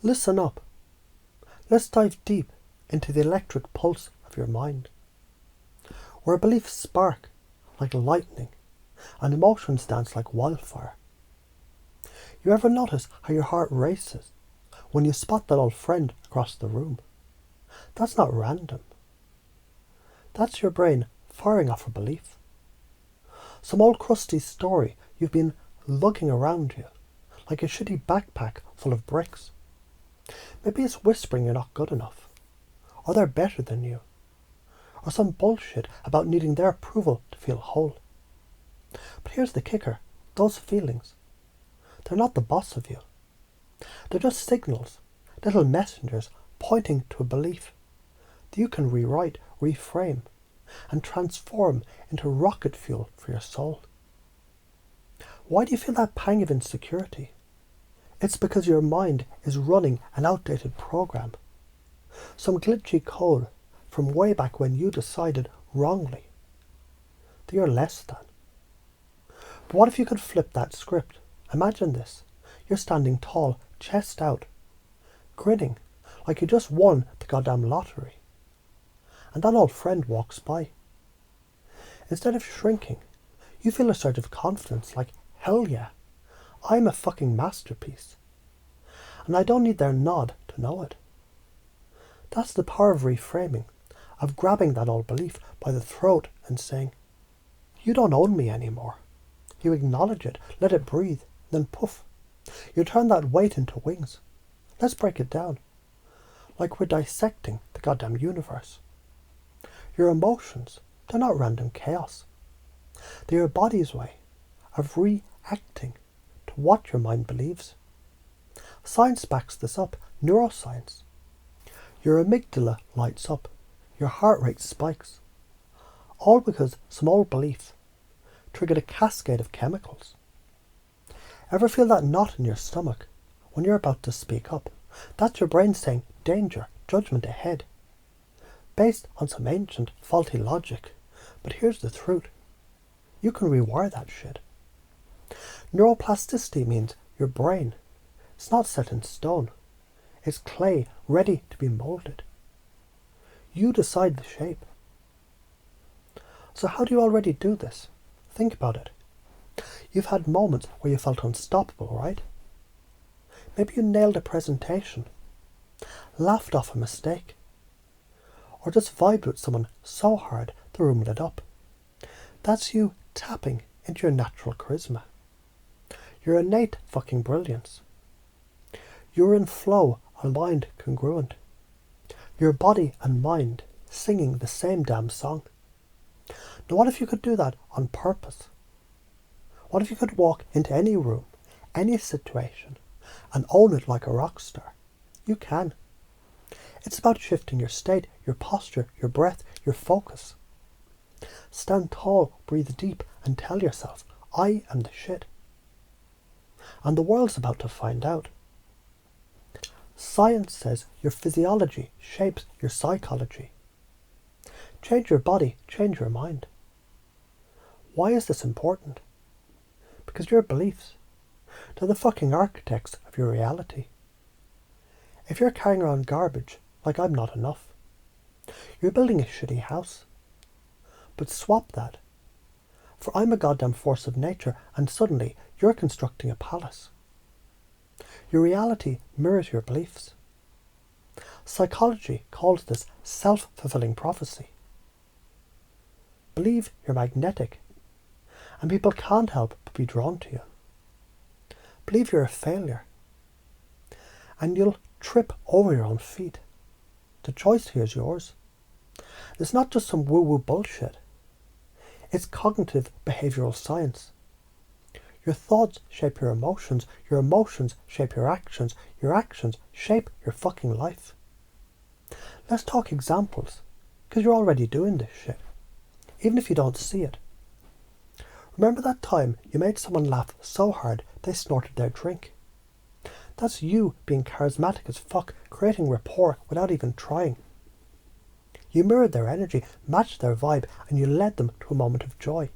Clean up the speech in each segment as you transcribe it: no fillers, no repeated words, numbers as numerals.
Listen up. Let's dive deep into the electric pulse of your mind, where beliefs spark like lightning and emotions dance like wildfire. You ever notice how your heart races when you spot that old friend across the room? That's not random. That's your brain firing off a belief. Some old crusty story you've been lugging around you, like a shitty backpack full of bricks. Maybe it's whispering you're not good enough, or they're better than you, or some bullshit about needing their approval to feel whole. But here's the kicker, those feelings, they're not the boss of you. They're just signals, little messengers pointing to a belief that you can rewrite, reframe, and transform into rocket fuel for your soul. Why do you feel that pang of insecurity? It's because your mind is running an outdated program. Some glitchy code from way back when you decided wrongly that you're less than. But what if you could flip that script? Imagine this. You're standing tall, chest out, grinning like you just won the goddamn lottery. And that old friend walks by. Instead of shrinking, you feel a surge of confidence like, hell yeah, I'm a fucking masterpiece. And I don't need their nod to know it. That's the power of reframing, of grabbing that old belief by the throat and saying, you don't own me anymore. You acknowledge it, let it breathe, then poof. You turn that weight into wings. Let's break it down. Like we're dissecting the goddamn universe. Your emotions, they're not random chaos. They're your body's way of reacting to what your mind believes. Science backs this up, neuroscience. Your amygdala lights up, your heart rate spikes. All because some old belief triggered a cascade of chemicals. Ever feel that knot in your stomach when you're about to speak up? That's your brain saying, danger, judgment ahead. Based on some ancient, faulty logic. But here's the truth. You can rewire that shit. Neuroplasticity means your brain, it's not set in stone. It's clay ready to be molded. You decide the shape. So how do you already do this? Think about it. You've had moments where you felt unstoppable, right? Maybe you nailed a presentation, laughed off a mistake, or just vibed with someone so hard the room lit up. That's you tapping into your natural charisma. Your innate fucking brilliance. You're in flow, aligned, congruent. Your body and mind singing the same damn song. Now what if you could do that on purpose? What if you could walk into any room, any situation, and own it like a rock star? You can. It's about shifting your state, your posture, your breath, your focus. Stand tall, breathe deep, and tell yourself, I am the shit. And the world's about to find out. Science says your physiology shapes your psychology. Change your body, change your mind. Why is this important? Because your beliefs, they're the fucking architects of your reality. If you're carrying around garbage like I'm not enough, you're building a shitty house. But swap that for I'm a goddamn force of nature, and suddenly you're constructing a palace. Your reality mirrors your beliefs. Psychology calls this self-fulfilling prophecy. Believe you're magnetic, and people can't help but be drawn to you. Believe you're a failure, and you'll trip over your own feet. The choice here is yours. It's not just some woo-woo bullshit. It's cognitive behavioral science. Your thoughts shape your emotions shape your actions shape your fucking life. Let's talk examples, because you're already doing this shit, even if you don't see it. Remember that time you made someone laugh so hard they snorted their drink? That's you being charismatic as fuck, creating rapport without even trying. You mirrored their energy, matched their vibe, and you led them to a moment of joy.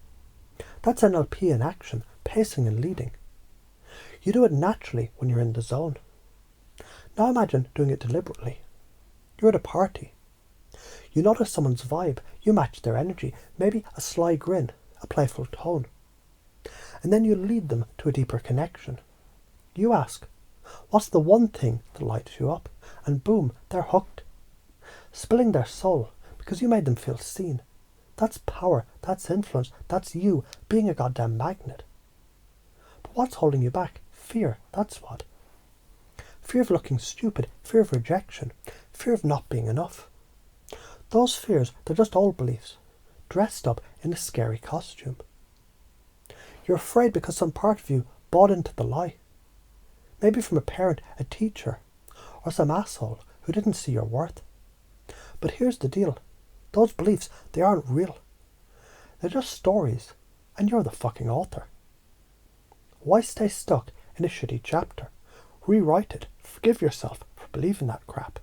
That's NLP in action, pacing and leading. You do it naturally when you're in the zone. Now imagine doing it deliberately. You're at a party. You notice someone's vibe, you match their energy, maybe a sly grin, a playful tone. And then you lead them to a deeper connection. You ask, what's the one thing that lights you up? And boom, they're hooked. Spilling their soul because you made them feel seen. That's power, that's influence, that's you being a goddamn magnet. But what's holding you back? Fear, that's what. Fear of looking stupid, fear of rejection, fear of not being enough. Those fears, they're just old beliefs, dressed up in a scary costume. You're afraid because some part of you bought into the lie. Maybe from a parent, a teacher, or some asshole who didn't see your worth. But here's the deal. Those beliefs, they aren't real. They're just stories, and you're the fucking author. Why stay stuck in a shitty chapter? Rewrite it. Forgive yourself for believing that crap.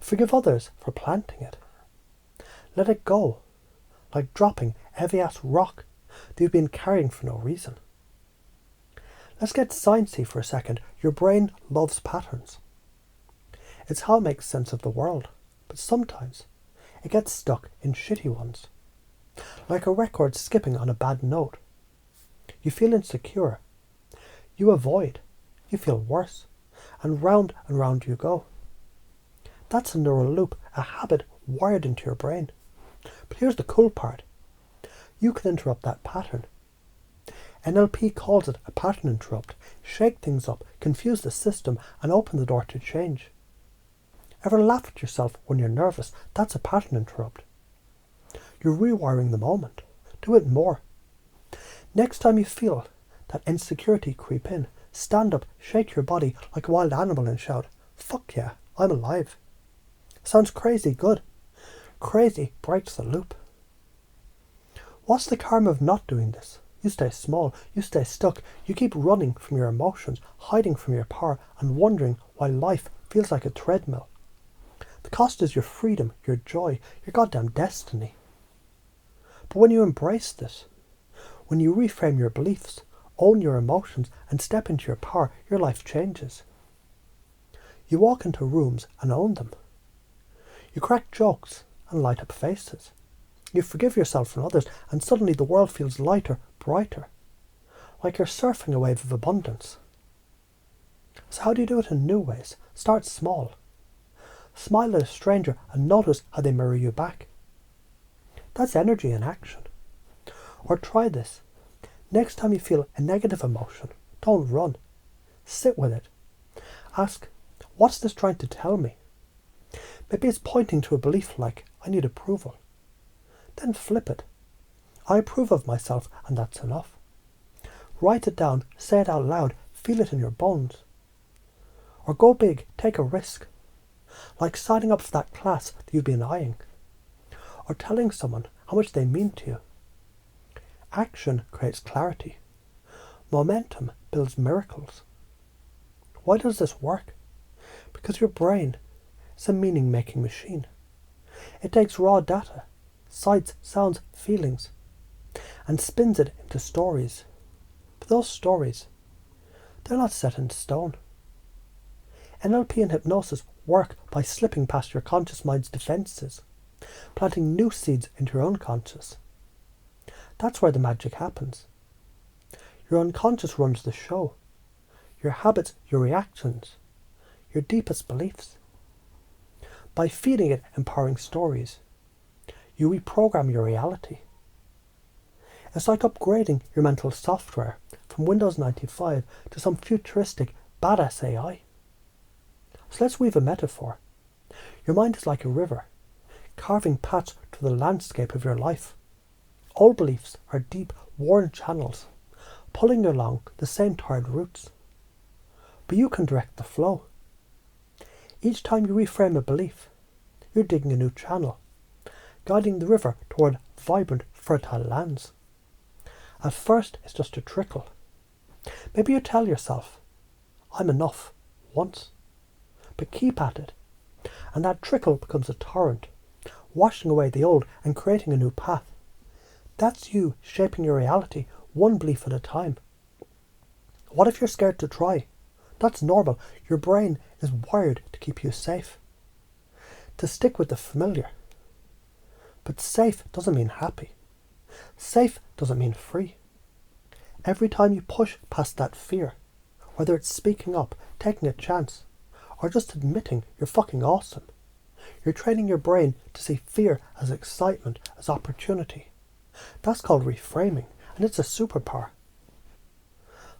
Forgive others for planting it. Let it go, like dropping a heavy-ass rock that you've been carrying for no reason. Let's get sciencey for a second. Your brain loves patterns. It's how it makes sense of the world, but sometimes it gets stuck in shitty ones. Like a record skipping on a bad note. You feel insecure. You avoid. You feel worse. And round you go. That's a neural loop, a habit wired into your brain. But here's the cool part. You can interrupt that pattern. NLP calls it a pattern interrupt. Shake things up, confuse the system, and open the door to change. Ever laugh at yourself when you're nervous? That's a pattern interrupt. You're rewiring the moment. Do it more. Next time you feel that insecurity creep in, stand up, shake your body like a wild animal and shout, "Fuck yeah, I'm alive." Sounds crazy good. Crazy breaks the loop. What's the karma of not doing this? You stay small, you stay stuck, you keep running from your emotions, hiding from your power, and wondering why life feels like a treadmill. The cost is your freedom, your joy, your goddamn destiny. But when you embrace this, when you reframe your beliefs, own your emotions, and step into your power, your life changes. You walk into rooms and own them. You crack jokes and light up faces. You forgive yourself and others, and suddenly the world feels lighter, brighter, like you're surfing a wave of abundance. So how do you do it in new ways? Start small. Smile at a stranger and notice how they mirror you back. That's energy in action. Or try this. Next time you feel a negative emotion, don't run. Sit with it. Ask, what's this trying to tell me? Maybe it's pointing to a belief like, I need approval. Then flip it. I approve of myself, and that's enough. Write it down, say it out loud, feel it in your bones. Or go big, take a risk. Like signing up for that class that you've been eyeing. Or telling someone how much they mean to you. Action creates clarity. Momentum builds miracles. Why does this work? Because your brain is a meaning-making machine. It takes raw data, sights, sounds, feelings, and spins it into stories. But those stories, they're not set in stone. NLP and hypnosis work by slipping past your conscious mind's defences, planting new seeds into your unconscious. That's where the magic happens. Your unconscious runs the show. Your habits, your reactions, your deepest beliefs. By feeding it empowering stories, you reprogram your reality. It's like upgrading your mental software from Windows 95 to some futuristic badass AI. So let's weave a metaphor. Your mind is like a river, carving paths to the landscape of your life. Old beliefs are deep, worn channels, pulling you along the same tired routes. But you can direct the flow. Each time you reframe a belief, you're digging a new channel, guiding the river toward vibrant, fertile lands. At first, it's just a trickle. Maybe you tell yourself, I'm enough, once. But keep at it, and that trickle becomes a torrent, washing away the old and creating a new path. That's you shaping your reality, one belief at a time. What if you're scared to try? That's normal. Your brain is wired to keep you safe, to stick with the familiar. But safe doesn't mean happy. Safe doesn't mean free. Every time you push past that fear, whether it's speaking up, taking a chance, or just admitting you're fucking awesome, you're training your brain to see fear as excitement, as opportunity. That's called reframing, and it's a superpower.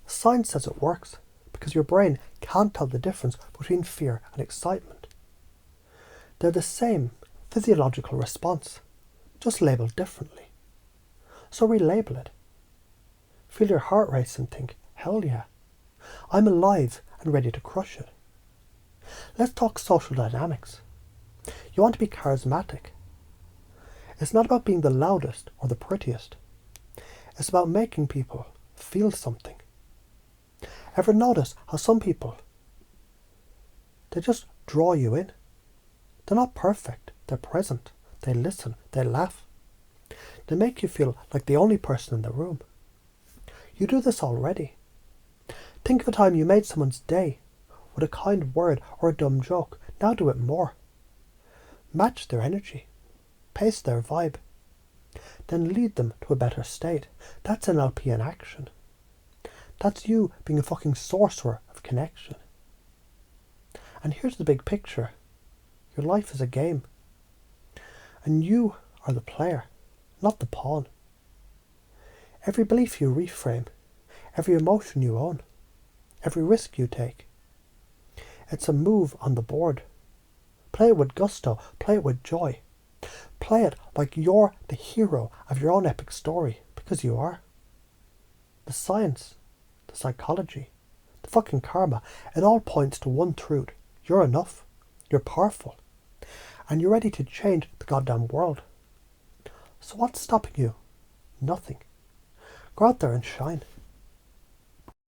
Science says it works because your brain can't tell the difference between fear and excitement. They're the same physiological response, just labelled differently. So relabel it. Feel your heart race and think, hell yeah, I'm alive and ready to crush it. Let's talk social dynamics. You want to be charismatic. It's not about being the loudest or the prettiest. It's about making people feel something. Ever notice how some people, they just draw you in? They're not perfect. They're present. They listen. They laugh. They make you feel like the only person in the room. You do this already. Think of a time you made someone's day with a kind word or a dumb joke. Now do it more. Match their energy. Pace their vibe. Then lead them to a better state. That's NLP in action. That's you being a fucking sorcerer of connection. And here's the big picture. Your life is a game. And you are the player, not the pawn. Every belief you reframe, every emotion you own, every risk you take, it's a move on the board. Play it with gusto, play it with joy. Play it like you're the hero of your own epic story, because you are. The science, the psychology, the fucking karma, it all points to one truth. You're enough. You're powerful. And you're ready to change the goddamn world. So what's stopping you? Nothing. Go out there and shine.